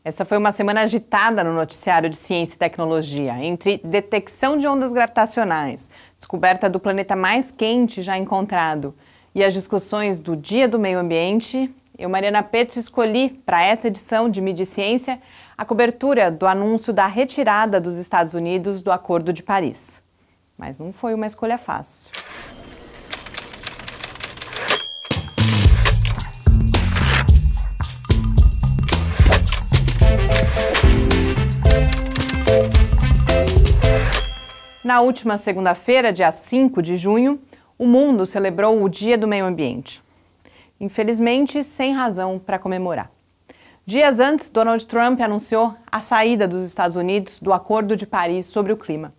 Essa foi uma semana agitada no noticiário de ciência e tecnologia, entre detecção de ondas gravitacionais, descoberta do planeta mais quente já encontrado e as discussões do Dia do Meio Ambiente. Eu, Mariana Petz, escolhi para essa edição de Mídia e Ciência a cobertura do anúncio da retirada dos Estados Unidos do Acordo de Paris. Mas não foi uma escolha fácil. Na última segunda-feira, dia 5 de junho, o mundo celebrou o Dia do Meio Ambiente. Infelizmente, sem razão para comemorar. Dias antes, Donald Trump anunciou a saída dos Estados Unidos do Acordo de Paris sobre o clima.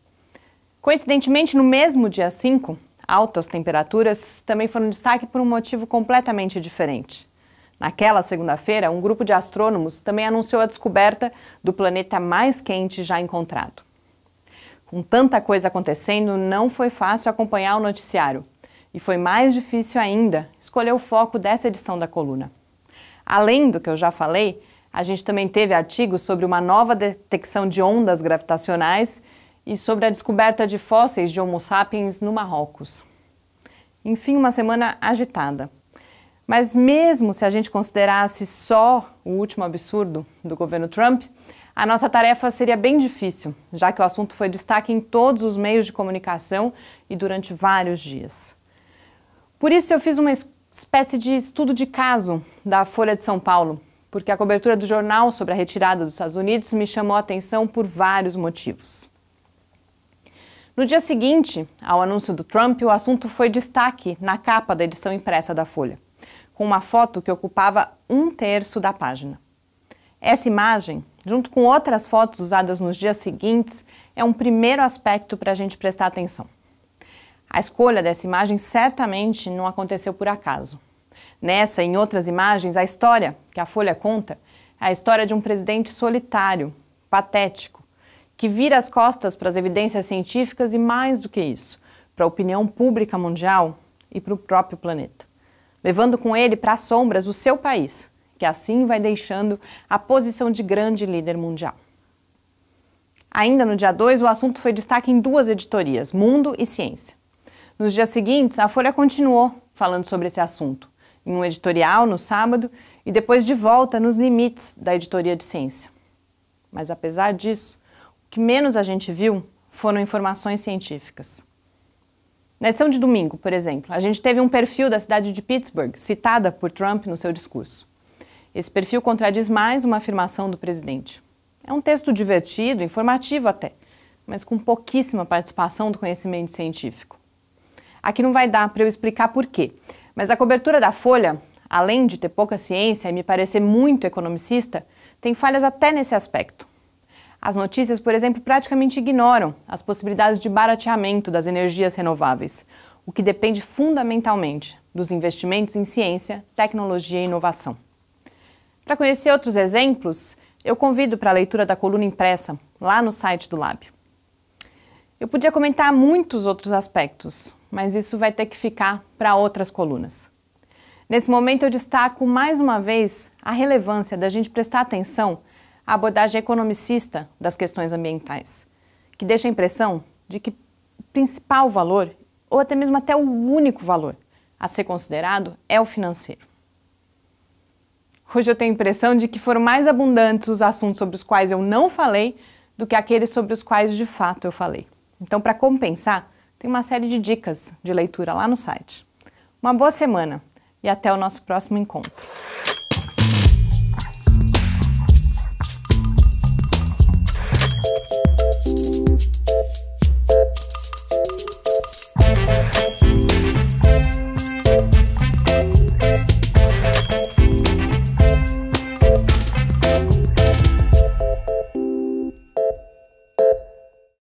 Coincidentemente, no mesmo dia 5, altas temperaturas também foram destaque por um motivo completamente diferente. Naquela segunda-feira, um grupo de astrônomos também anunciou a descoberta do planeta mais quente já encontrado. Com tanta coisa acontecendo, não foi fácil acompanhar o noticiário. E foi mais difícil ainda escolher o foco dessa edição da coluna. Além do que eu já falei, a gente também teve artigos sobre uma nova detecção de ondas gravitacionais e sobre a descoberta de fósseis de Homo sapiens no Marrocos. Enfim, uma semana agitada. Mas mesmo se a gente considerasse só o último absurdo do governo Trump, a nossa tarefa seria bem difícil, já que o assunto foi destaque em todos os meios de comunicação e durante vários dias. Por isso eu fiz uma espécie de estudo de caso da Folha de São Paulo, porque a cobertura do jornal sobre a retirada dos Estados Unidos me chamou a atenção por vários motivos. No dia seguinte ao anúncio do Trump, o assunto foi destaque na capa da edição impressa da Folha, com uma foto que ocupava 1/3 da página. Essa imagem, junto com outras fotos usadas nos dias seguintes, é um primeiro aspecto para a gente prestar atenção. A escolha dessa imagem certamente não aconteceu por acaso. Nessa e em outras imagens, a história que a Folha conta é a história de um presidente solitário, patético, que vira as costas para as evidências científicas e, mais do que isso, para a opinião pública mundial e para o próprio planeta, levando com ele para as sombras o seu país, que assim vai deixando a posição de grande líder mundial. Ainda no dia 2, o assunto foi destaque em duas editorias, Mundo e Ciência. Nos dias seguintes, a Folha continuou falando sobre esse assunto, em um editorial no sábado e depois de volta nos limites da editoria de ciência. Mas apesar disso, o que menos a gente viu foram informações científicas. Na edição de domingo, por exemplo, a gente teve um perfil da cidade de Pittsburgh, citada por Trump no seu discurso. Esse perfil contradiz mais uma afirmação do presidente. É um texto divertido, informativo até, mas com pouquíssima participação do conhecimento científico. Aqui não vai dar para eu explicar por quê, mas a cobertura da Folha, além de ter pouca ciência e me parecer muito economicista, tem falhas até nesse aspecto. As notícias, por exemplo, praticamente ignoram as possibilidades de barateamento das energias renováveis, o que depende fundamentalmente dos investimentos em ciência, tecnologia e inovação. Para conhecer outros exemplos, eu convido para a leitura da coluna impressa, lá no site do Lab. Eu podia comentar muitos outros aspectos, mas isso vai ter que ficar para outras colunas. Nesse momento eu destaco mais uma vez a relevância da gente prestar atenção à abordagem economicista das questões ambientais, que deixa a impressão de que o principal valor, ou até mesmo até o único valor, a ser considerado é o financeiro. Hoje eu tenho a impressão de que foram mais abundantes os assuntos sobre os quais eu não falei do que aqueles sobre os quais de fato eu falei. Então, para compensar, tem uma série de dicas de leitura lá no site. Uma boa semana e até o nosso próximo encontro.